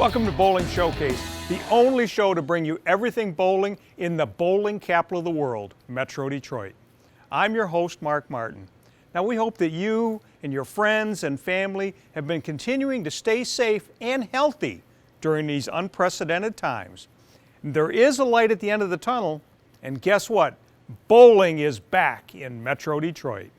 Welcome to Bowling Showcase, the only show to bring you everything bowling in the bowling capital of the world, Metro Detroit. I'm your host, Mark Martin. Now we hope that you and your friends and family have been continuing to stay safe and healthy during these unprecedented times. There is a light at the end of the tunnel, and guess what? Bowling is back in Metro Detroit.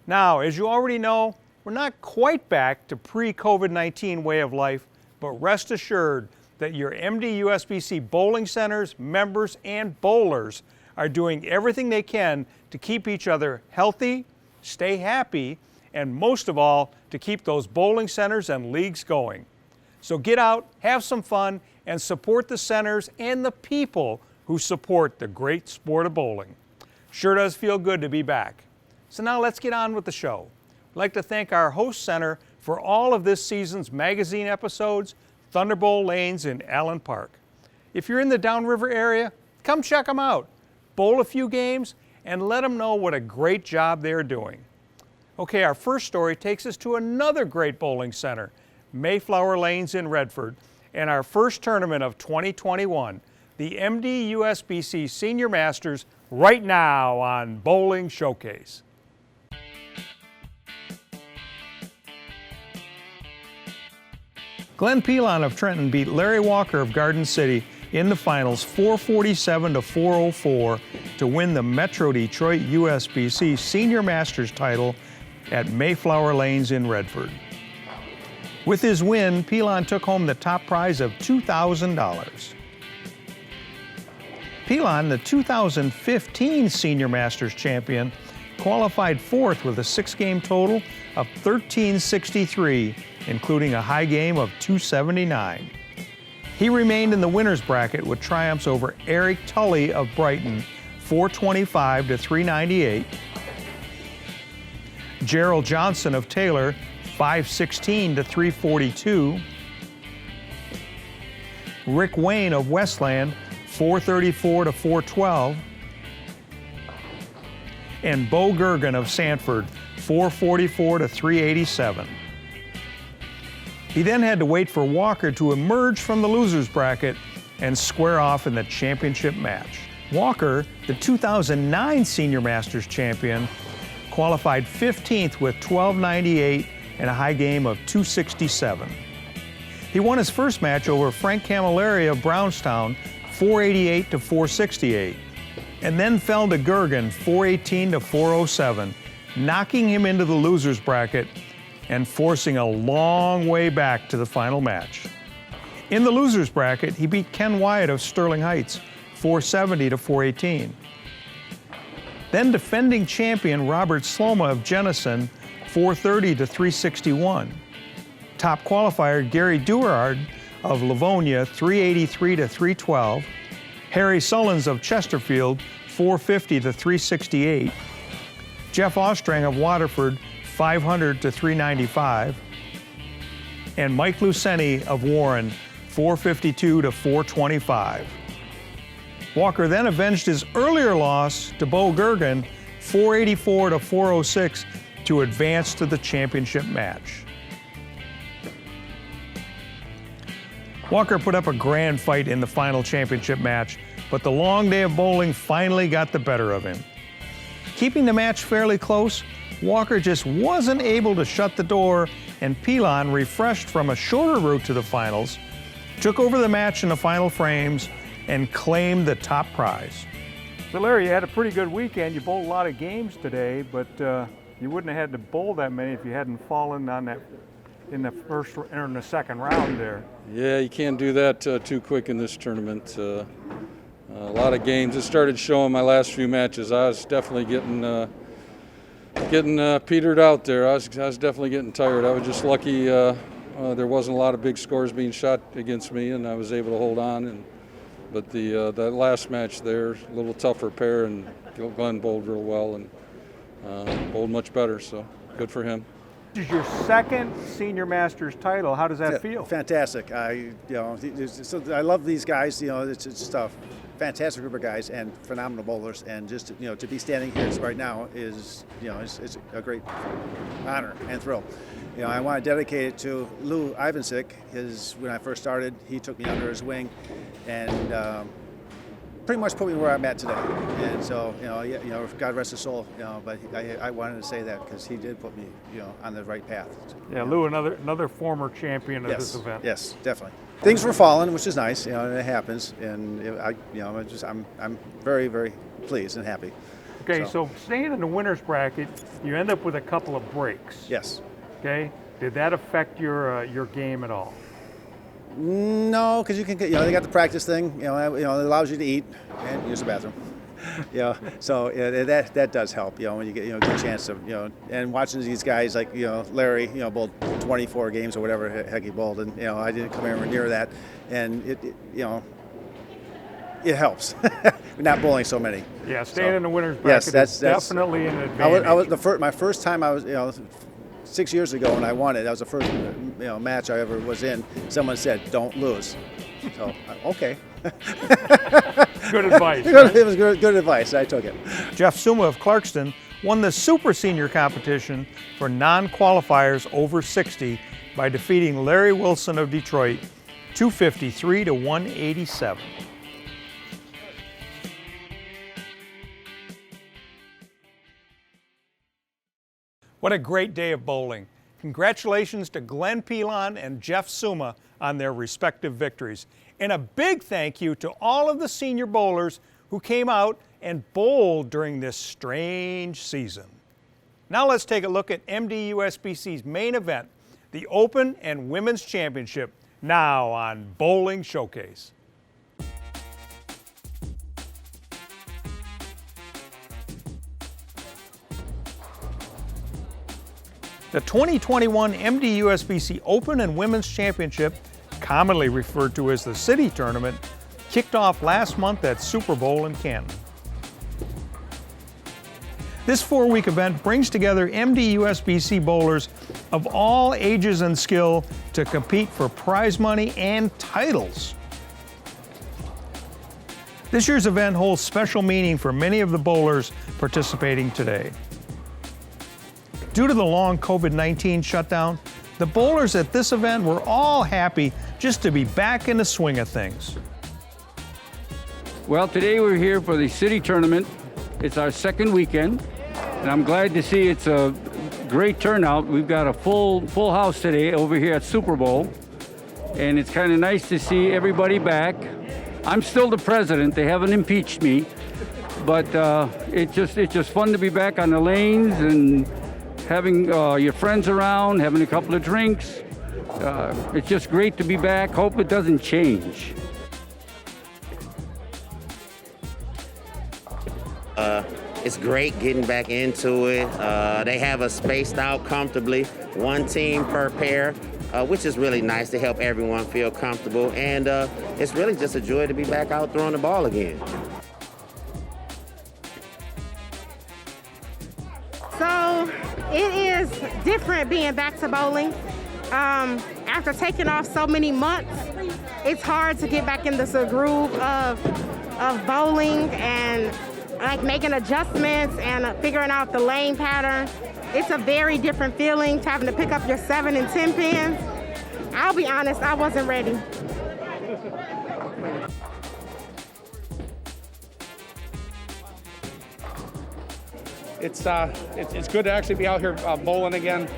Now, as you already know, we're not quite back to pre-COVID-19 way of life, but rest assured that your MDUSBC bowling centers, members, and bowlers are doing everything they can to keep each other healthy, stay happy, and most of all, to keep those bowling centers and leagues going. So get out, have some fun, and support the centers and the people who support the great sport of bowling. Sure does feel good to be back. So now let's get on with the show. I'd like to thank our host center for all of this season's magazine episodes, Thunderbolt Lanes in Allen Park. If you're in the Downriver area, come check them out, bowl a few games, and let them know what a great job they're doing. Okay, our first story takes us to another great bowling center, Mayflower Lanes in Redford, and our first tournament of 2021, the MDUSBC Senior Masters, right now on Bowling Showcase. Glenn Pelon of Trenton beat Larry Walker of Garden City in the finals 447 to 404 to win the Metro Detroit USBC Senior Masters title at Mayflower Lanes in Redford. With his win, Pelon took home the top prize of $2,000. Pelon, the 2015 Senior Masters champion, qualified fourth with a six-game total of 1363, including a high game of 279. He remained in the winner's bracket with triumphs over Eric Tully of Brighton, 425 to 398, Gerald Johnson of Taylor, 516 to 342, Rick Wayne of Westland, 434 to 412, and Bo Gergen of Sanford, 444 to 387. He then had to wait for Walker to emerge from the loser's bracket and square off in the championship match. Walker, the 2009 Senior Masters champion, qualified 15th with 1298 and a high game of 267. He won his first match over Frank Camilleri of Brownstown, 488 to 468, and then fell to Gergen, 418 to 407, knocking him into the loser's bracket and forcing a long way back to the final match. In the loser's bracket, he beat Ken Wyatt of Sterling Heights, 470 to 418. Then defending champion Robert Sloma of Jennison, 430 to 361. Top qualifier Gary Durard of Livonia, 383 to 312. Harry Sullins of Chesterfield, 450 to 368. Jeff Ostrang of Waterford, 500 to 395. And Mike Luceni of Warren, 452 to 425. Walker then avenged his earlier loss to Bo Gergen, 484 to 406, to advance to the championship match. Walker put up a grand fight in the final championship match, but the long day of bowling finally got the better of him. Keeping the match fairly close, Walker just wasn't able to shut the door, and Pelon, refreshed from a shorter route to the finals, took over the match in the final frames and claimed the top prize. So Larry, you had a pretty good weekend. You bowled a lot of games today, but you wouldn't have had to bowl that many if you hadn't fallen on that in the first or in the second round there. Yeah, you can't do that too quick in this tournament. A lot of games. It started showing my last few matches. I was definitely getting petered out there. I was definitely getting tired. I was just lucky there wasn't a lot of big scores being shot against me, and I was able to hold on. But that last match there, a little tougher pair, and Glenn bowled real well and bowled much better. So good for him. This is your second Senior Masters title. How does that feel? Fantastic. I love these guys. It's just a fantastic group of guys and phenomenal bowlers. And just to be standing here right now is it's a great honor and thrill. You know, I want to dedicate it to Lou Ivancic. When I first started, he took me under his wing, and pretty much put me where I'm at today. And so, God rest his soul. But I wanted to say that because he did put me, on the right path. Yeah, Lou, another former champion of this event. Yes, definitely. Things were falling, which is nice. And it happens. And I'm very, very pleased and happy. Okay, so staying in the winner's bracket, you end up with a couple of breaks. Yes. Okay, did that affect your game at all? No, because you can, they got the practice thing. It allows you to eat and use the bathroom. So that does help. When you get a chance to and watching these guys like Larry, bowled 24 games or whatever heck he bowled, and I didn't come anywhere near that, and it helps. We're not bowling so many. Yeah, staying in the winner's bracket is definitely an advantage. My first time I was 6 years ago when I won it. That was the first match I ever was in. Someone said, "Don't lose." So okay. Good advice. Right? It was good advice. I took it. Jeff Suma of Clarkston won the Super Senior competition for non-qualifiers over 60 by defeating Larry Wilson of Detroit 253 to 187. What a great day of bowling. Congratulations to Glenn Pilon and Jeff Suma on their respective victories. And a big thank you to all of the senior bowlers who came out and bowled during this strange season. Now let's take a look at MDUSBC's main event, the Open and Women's Championship, now on Bowling Showcase. The 2021 MDUSBC Open and Women's Championship, commonly referred to as the City Tournament, kicked off last month at Super Bowl in Canton. This 4-week event brings together MDUSBC bowlers of all ages and skill to compete for prize money and titles. This year's event holds special meaning for many of the bowlers participating today. Due to the long COVID-19 shutdown, the bowlers at this event were all happy just to be back in the swing of things. Well, today we're here for the City Tournament. It's our second weekend, and I'm glad to see it's a great turnout. We've got a full house today over here at Super Bowl, and it's kind of nice to see everybody back. I'm still the president. They haven't impeached me, but it's just fun to be back on the lanes and having your friends around, having a couple of drinks. It's just great to be back. Hope it doesn't change. It's great getting back into it. They have us spaced out comfortably, one team per pair, which is really nice to help everyone feel comfortable. And it's really just a joy to be back out throwing the ball again. So it is different being back to bowling. After taking off so many months, it's hard to get back in this groove of bowling and like making adjustments and figuring out the lane pattern. It's a very different feeling to having to pick up your 7 and 10 pins. I'll be honest, I wasn't ready. It's good to actually be out here bowling again.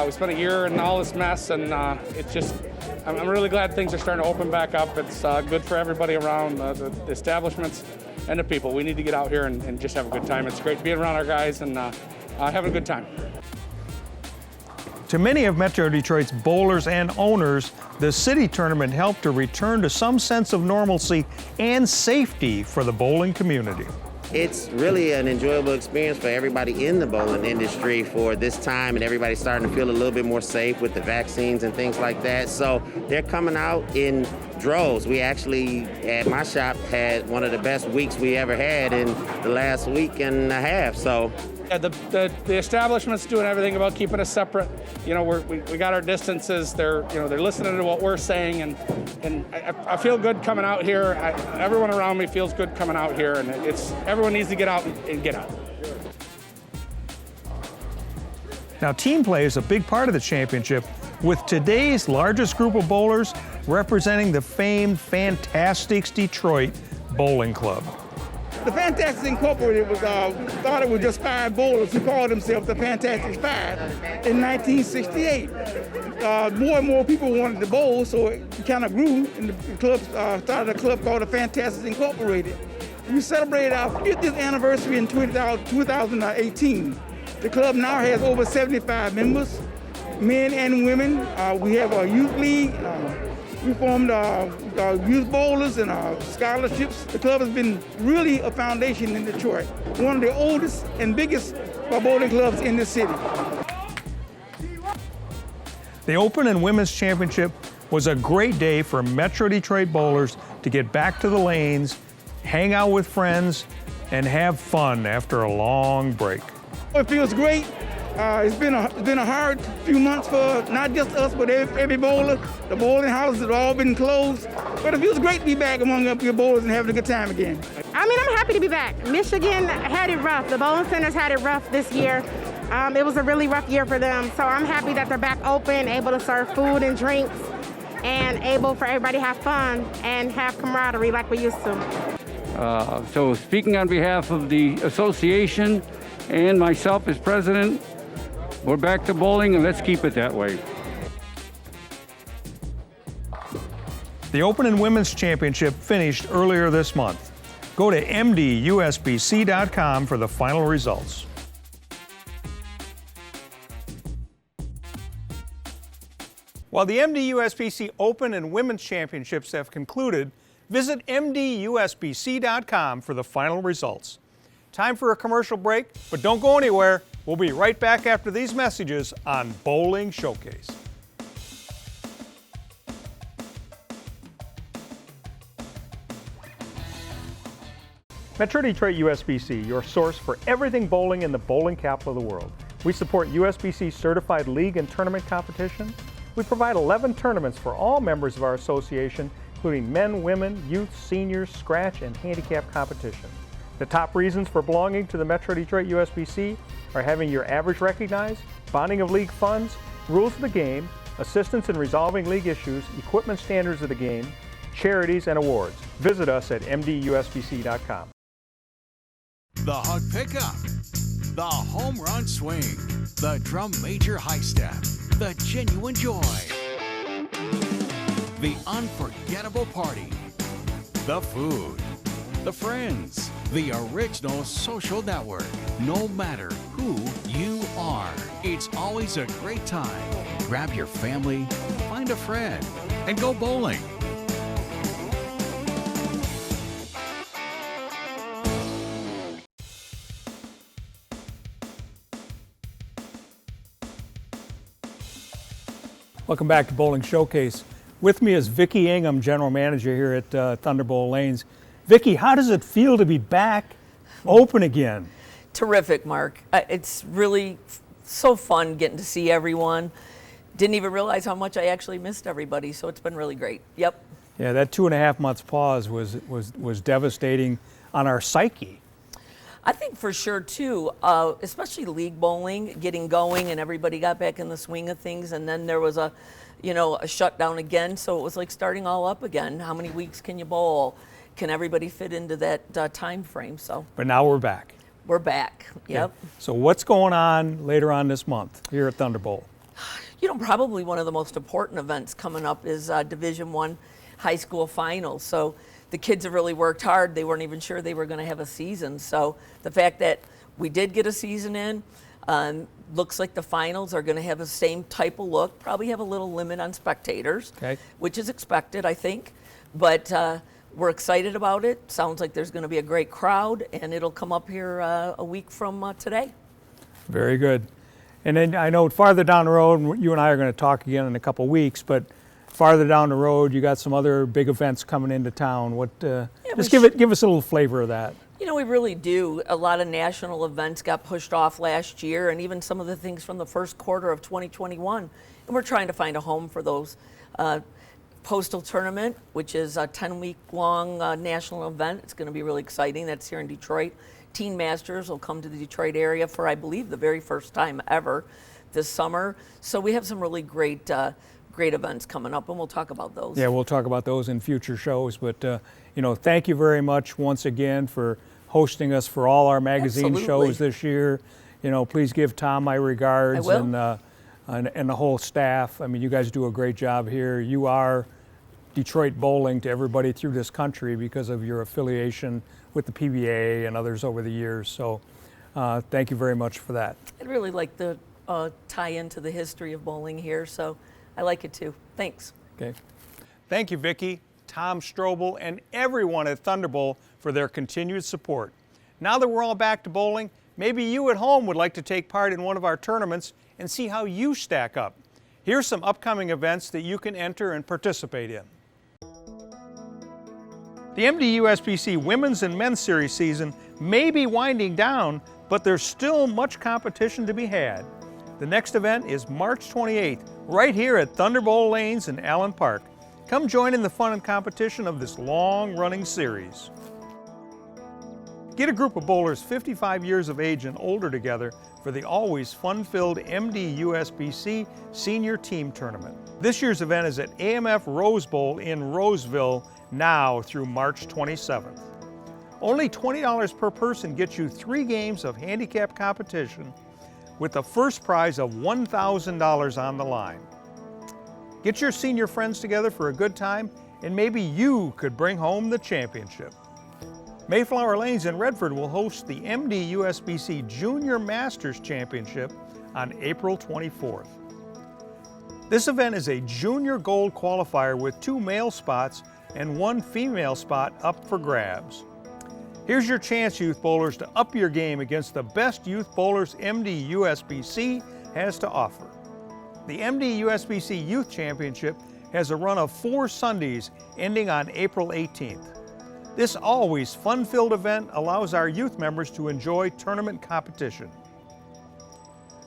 We spent a year in all this mess, and I'm really glad things are starting to open back up. It's good for everybody around, the establishments and the people. We need to get out here and just have a good time. It's great being around our guys and having a good time. To many of Metro Detroit's bowlers and owners, the City Tournament helped to return to some sense of normalcy and safety for the bowling community. It's really an enjoyable experience for everybody in the bowling industry for this time, and everybody's starting to feel a little bit more safe with the vaccines and things like that. So they're coming out in droves. We actually, at my shop, had one of the best weeks we ever had in the last week and a half. So yeah, the establishment's doing everything about keeping us separate. You know, we got our distances. They're listening to what we're saying, and I feel good coming out here. Everyone around me feels good coming out here, and everyone needs to get out and get out. Now, team play is a big part of the championship, with today's largest group of bowlers representing the famed Fantastics Detroit Bowling Club. The Fantastics Incorporated was started with just 5 bowlers who called themselves the Fantastics Five in 1968. More and more people wanted to bowl, so it kind of grew, and the club started a club called the Fantastics Incorporated. We celebrated our 50th anniversary in 2018. The club now has over 75 members, men and women. We have a youth league. We formed youth bowlers and scholarships. The club has been really a foundation in Detroit, one of the oldest and biggest bowling clubs in the city. The Open and Women's Championship was a great day for Metro Detroit bowlers to get back to the lanes, hang out with friends, and have fun after a long break. It feels great. It's been a hard few months for not just us, but every bowler. The bowling houses have all been closed. But it feels great to be back among up your bowlers and having a good time again. I mean, I'm happy to be back. Michigan had it rough. The bowling centers had it rough this year. It was a really rough year for them. So I'm happy that they're back open, able to serve food and drinks, and able for everybody to have fun and have camaraderie like we used to. So speaking on behalf of the association and myself as president, we're back to bowling, and let's keep it that way. The Open and Women's Championship finished earlier this month. Go to MDUSBC.com for the final results. While the MDUSBC Open and Women's Championships have concluded, visit MDUSBC.com for the final results. Time for a commercial break, but don't go anywhere. We'll be right back after these messages on Bowling Showcase. Metro Detroit USBC, your source for everything bowling in the bowling capital of the world. We support USBC certified league and tournament competition. We provide 11 tournaments for all members of our association, including men, women, youth, seniors, scratch, and handicap competition. The top reasons for belonging to the Metro Detroit USBC are having your average recognized, bonding of league funds, rules of the game, assistance in resolving league issues, equipment standards of the game, charities, and awards. Visit us at mdusbc.com. The hug pickup, the home run swing, the drum major high step, the genuine joy, the unforgettable party, the food, the friends, the original social network. No matter who you are, it's always a great time. Grab your family, find a friend, and go bowling. Welcome back to Bowling Showcase. With me is Vicki Ingham, General Manager here at Thunderbolt Lanes. Vicki, how does it feel to be back open again? Terrific, Mark. It's really so fun getting to see everyone. Didn't even realize how much I actually missed everybody, so it's been really great. Yep. Yeah, that 2.5 months pause was devastating on our psyche. I think for sure too, especially league bowling, getting going and everybody got back in the swing of things, and then there was a shutdown again, so it was like starting all up again. How many weeks can you bowl? Can everybody fit into that time frame? So. But now we're back. We're back. Yep. Okay. So what's going on later on this month here at Thunderbolt? You know, probably one of the most important events coming up is Division I high school finals. So the kids have really worked hard. They weren't even sure they were going to have a season. So the fact that we did get a season in, looks like the finals are going to have the same type of look, probably have a little limit on spectators, okay, which is expected, I think. But we're excited about it. Sounds like there's going to be a great crowd, and it'll come up here a week from today. Very good. And then I know farther down the road, you and I are going to talk again in a couple weeks, but farther down the road, you got some other big events coming into town. What? Just give us a little flavor of that. You know, we really do. A lot of national events got pushed off last year, and even some of the things from the first quarter of 2021. And we're trying to find a home for those. Postal Tournament, which is a 10-week-long national event. It's going to be really exciting. That's here in Detroit. Teen Masters will come to the Detroit area for, I believe, the very first time ever. this summer. So we have some really great events coming up, and we'll talk about those. Yeah, we'll talk about those in future shows. But you know, thank you very much once again for hosting us for all our magazine Absolutely. shows this year. You know, please give Tom my regards. I will. And the whole staff. I mean, you guys do a great job here. You are Detroit bowling to everybody through this country because of your affiliation with the PBA and others over the years. So thank you very much for that. I'd really like to tie into the history of bowling here, so I like it too. Thanks. Okay. Thank you, Vicki, Tom Strobel, and everyone at Thunderbolt for their continued support. Now that we're all back to bowling, maybe you at home would like to take part in one of our tournaments and see how you stack up. Here's some upcoming events that you can enter and participate in. The MDUSBC Women's and Men's Series season may be winding down, but there's still much competition to be had. The next event is March 28th, right here at Thunderbolt Lanes in Allen Park. Come join in the fun and competition of this long-running series. Get a group of bowlers 55 years of age and older together for the always fun-filled MDUSBC Senior Team Tournament. This year's event is at AMF Rose Bowl in Roseville now through March 27th. Only $20 per person gets you 3 games of handicap competition with the first prize of $1,000 on the line. Get your senior friends together for a good time, and maybe you could bring home the championship. Mayflower Lanes in Redford will host the MDUSBC Junior Masters Championship on April 24th. This event is a junior gold qualifier with 2 male spots and 1 female spot up for grabs. Here's your chance, youth bowlers, to up your game against the best youth bowlers MDUSBC has to offer. The MDUSBC Youth Championship has a run of 4 Sundays ending on April 18th. This always fun-filled event allows our youth members to enjoy tournament competition.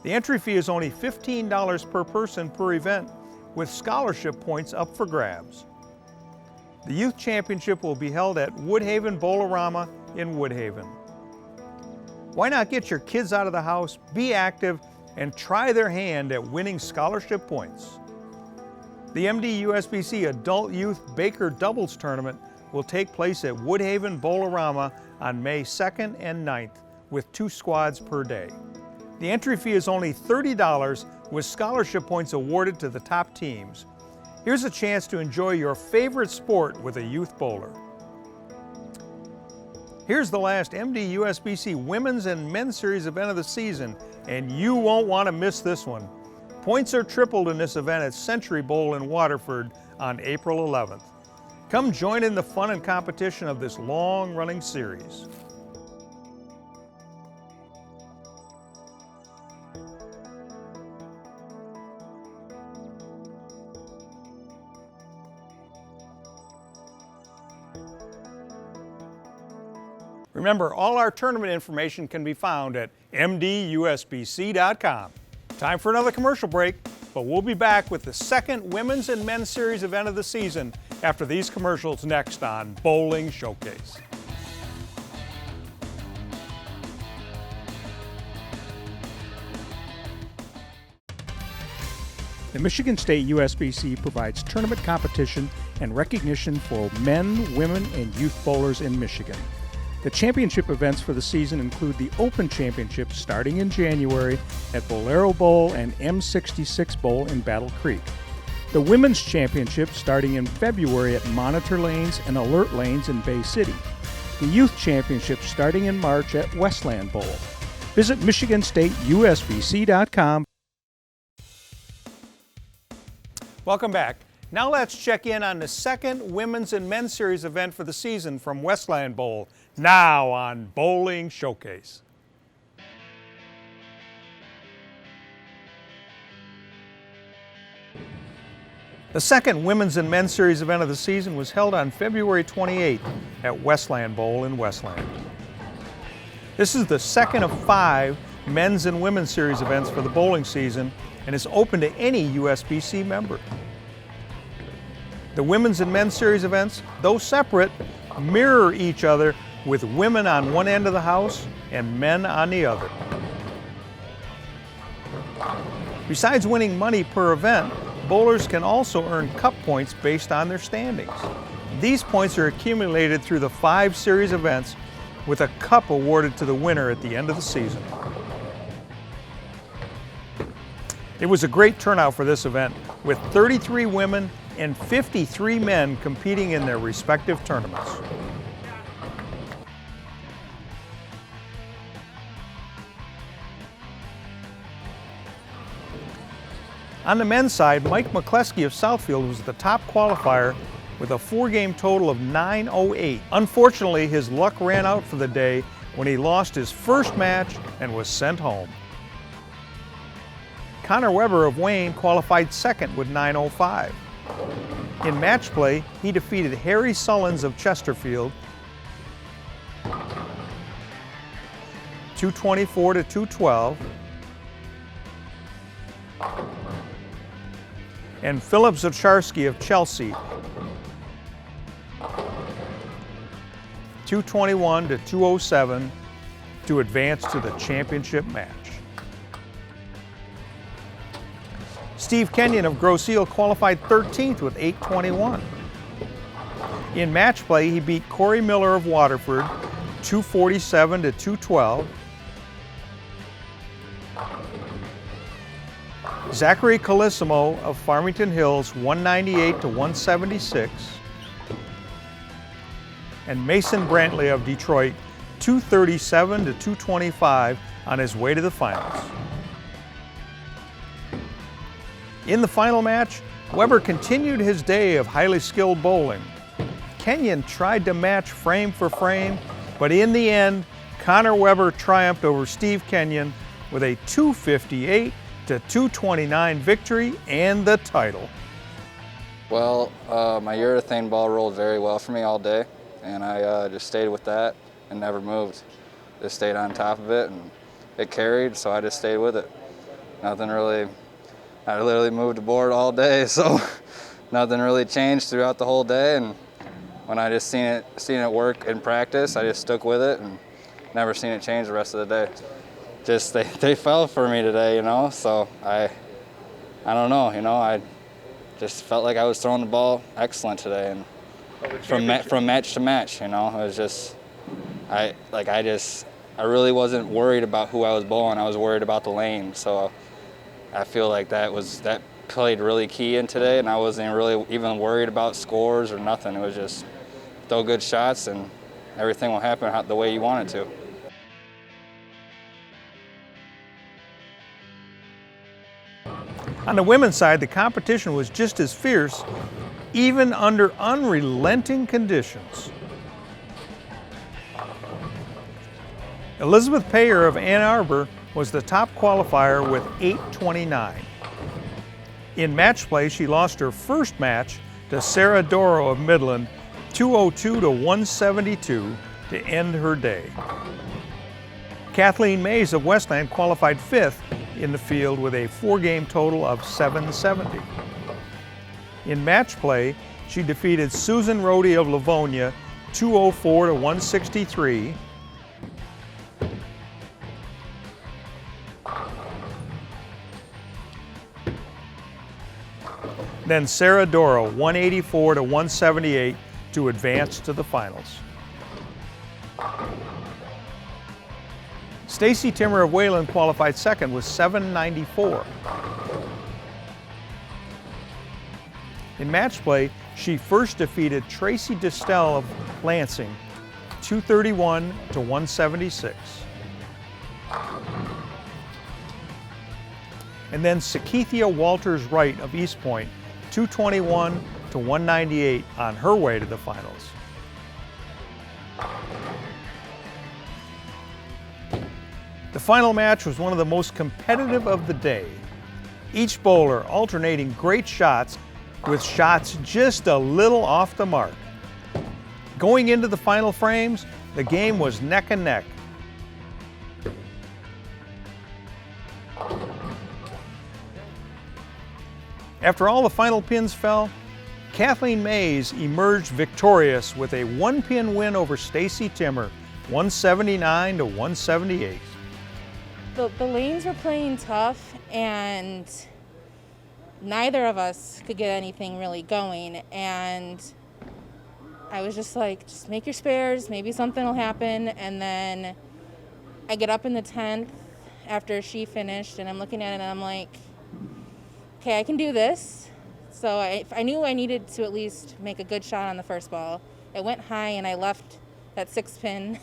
The entry fee is only $15 per person per event, with scholarship points up for grabs. The Youth Championship will be held at Woodhaven Bowlerama in Woodhaven. Why not get your kids out of the house, be active, and try their hand at winning scholarship points? The MDUSBC Adult Youth Baker Doubles Tournament will take place at Woodhaven Bowlerama on May 2nd and 9th with 2 squads per day. The entry fee is only $30 with scholarship points awarded to the top teams. Here's a chance to enjoy your favorite sport with a youth bowler. Here's the last MDUSBC Women's and Men's Series event of the season, and you won't want to miss this one. Points are tripled in this event at Century Bowl in Waterford on April 11th. Come join in the fun and competition of this long-running series. Remember, all our tournament information can be found at MDUSBC.com. Time for another commercial break, but we'll be back with the second Women's and Men's Series event of the season after these commercials next on Bowling Showcase. The Michigan State USBC provides tournament competition and recognition for men, women, and youth bowlers in Michigan. The championship events for the season include the Open Championship starting in January at Bolero Bowl and M66 Bowl in Battle Creek. The Women's Championship starting in February at Monitor Lanes and Alert Lanes in Bay City. The Youth Championship starting in March at Westland Bowl. Visit MichiganStateUSBC.com. Welcome back. Now let's check in on the second Women's and Men's Series event for the season from Westland Bowl, now on Bowling Showcase. The second Women's and Men's Series event of the season was held on February 28th at Westland Bowl in Westland. This is the second of 5 Men's and Women's Series events for the bowling season and is open to any USBC member. The Women's and Men's Series events, though separate, mirror each other with women on one end of the house and men on the other. Besides winning money per event, bowlers can also earn cup points based on their standings. These points are accumulated through the 5 series events, with a cup awarded to the winner at the end of the season. It was a great turnout for this event, with 33 women and 53 men competing in their respective tournaments. On the men's side, Mike McCleskey of Southfield was the top qualifier with a 4-game total of 908. Unfortunately, his luck ran out for the day when he lost his first match and was sent home. Connor Weber of Wayne qualified second with 905. In match play, he defeated Harry Sullins of Chesterfield 224 to 212. And Philip Zacharski of Chelsea 221 to 207 to advance to the championship match. Steve Kenyon of Grosse Ile qualified 13th with 821. In match play, he beat Corey Miller of Waterford 247 to 212. Zachary Colissimo of Farmington Hills 198 to 176. And Mason Brantley of Detroit 237 to 225 on his way to the finals. In the final match, Weber continued his day of highly skilled bowling. Kenyon tried to match frame for frame, but in the end, Connor Weber triumphed over Steve Kenyon with a 258 to 229 victory and the title. Well, my urethane ball rolled very well for me all day, and I just stayed with that and never moved. Just stayed on top of it, and it carried, so I just stayed with it. Nothing really, I literally moved the board all day, so nothing really changed throughout the whole day, and when I just seen it work in practice, I just stuck with it and never seen it change the rest of the day. Just they fell for me today, you know, so I don't know, you know, I just felt like I was throwing the ball excellent today, and from match to match, you know, it was just, I really wasn't worried about who I was bowling. I was worried about the lane, so I feel like that played really key in today, and I wasn't really even worried about scores or nothing. It was just throw good shots and everything will happen the way you want it to. On the women's side, the competition was just as fierce, even under unrelenting conditions. Elizabeth Payer of Ann Arbor was the top qualifier with 829. In match play, she lost her first match to Sarah Doro of Midland, 202 to 172 to end her day. Kathleen Mays of Westland qualified 5th in the field with a 4-game total of 770. In match play, she defeated Susan Rohde of Livonia 204 to 163. Then Sarah Doro 184 to 178 to advance to the finals. Stacy Timmer of Wayland qualified 2nd with 794. In match play, she first defeated Tracy Distel of Lansing 231 to 176. And then Sakethia Walters Wright of East Point 221 to 198 on her way to the finals. The final match was one of the most competitive of the day. Each bowler alternating great shots with shots just a little off the mark. Going into the final frames, the game was neck and neck. After all the final pins fell, Kathleen Mays emerged victorious with a 1-pin win over Stacy Timmer, 179 to 178. The lanes were playing tough, and neither of us could get anything really going. And I was just like, just make your spares, maybe something will happen. And then I get up in the 10th after she finished, and I'm looking at it and I'm like, okay, I can do this. So I knew I needed to at least make a good shot on the first ball. It went high and I left that 6 pin.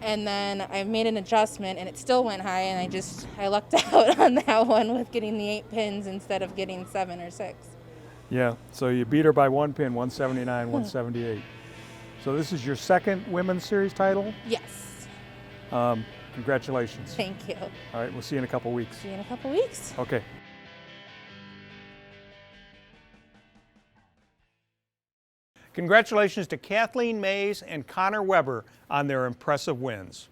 And then I made an adjustment and it still went high, and I lucked out on that one with getting the 8 pins instead of getting 7 or 6. Yeah, so you beat her by 1 pin, 179, 178. So this is your second Women's Series title? Yes. Congratulations. Thank you. All right, we'll see you in a couple weeks. See you in a couple weeks. Okay. Congratulations to Kathleen Mays and Connor Weber on their impressive wins.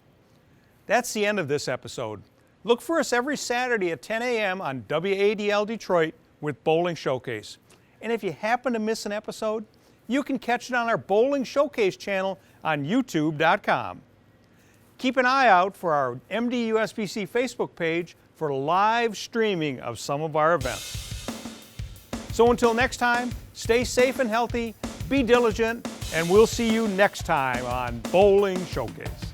That's the end of this episode. Look for us every Saturday at 10 a.m. on WADL Detroit with Bowling Showcase. And if you happen to miss an episode, you can catch it on our Bowling Showcase channel on YouTube.com. Keep an eye out for our MDUSBC Facebook page for live streaming of some of our events. So until next time, stay safe and healthy, be diligent, and we'll see you next time on Bowling Showcase.